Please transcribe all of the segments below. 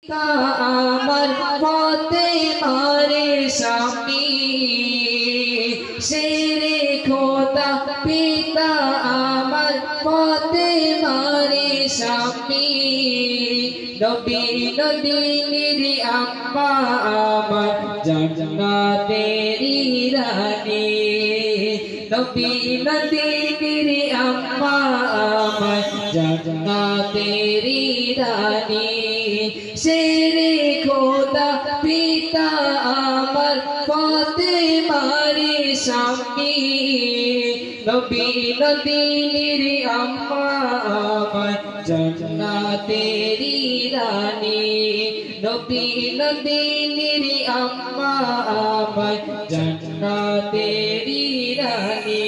আমার পথে মারে স্বামী শেরে খোদা পিতা আমার পথে মারে স্বামী নবী নদীর আম্মা আমার জান্নাতেরি রানী নবী নদীর আম্মা আমার জান্নাতেরি রানী শেরে খোদা পিতা আমার পথে মারে স্বামী নবী নদীর আম্মা আমার জান্নাতেরি রানী নবী নদীর আম্মা আমার জান্নাতেরি রানী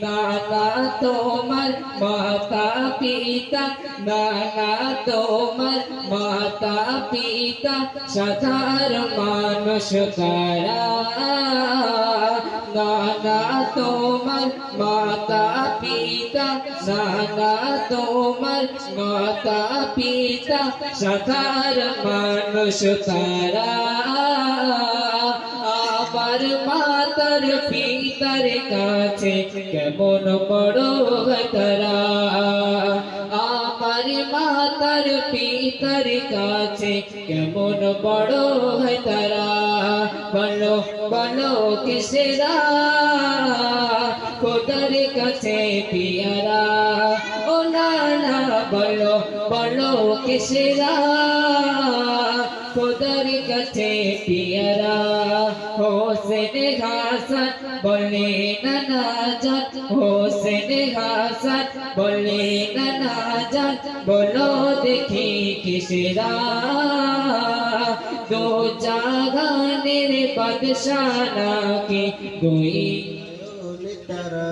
নানা তোমার মাতা পিতা নানা তোমার মাতা পিতা সাধারণ মানুষ তারা নানা তোমার মাতা পিতা নানা তোমার মাতা পিতা সাধারণ মানুষ তারা আমার মাতার পিতার কাছে কেমন বড় তারা আমার মাতার পিতার কাছে কেমন বড় তারা বলো বলো কিসেরা খোদার কাছে পিয়ারা ও নানা বলো বলো কিসেরা খোদার কাছে পিয়ারা হোসেন হাসান বলে নানা জান হোসেন হাসান বলে নানা জান বলো দেখি কিসেরা দো জাহানের বাদশাহ নাকি দুই তারা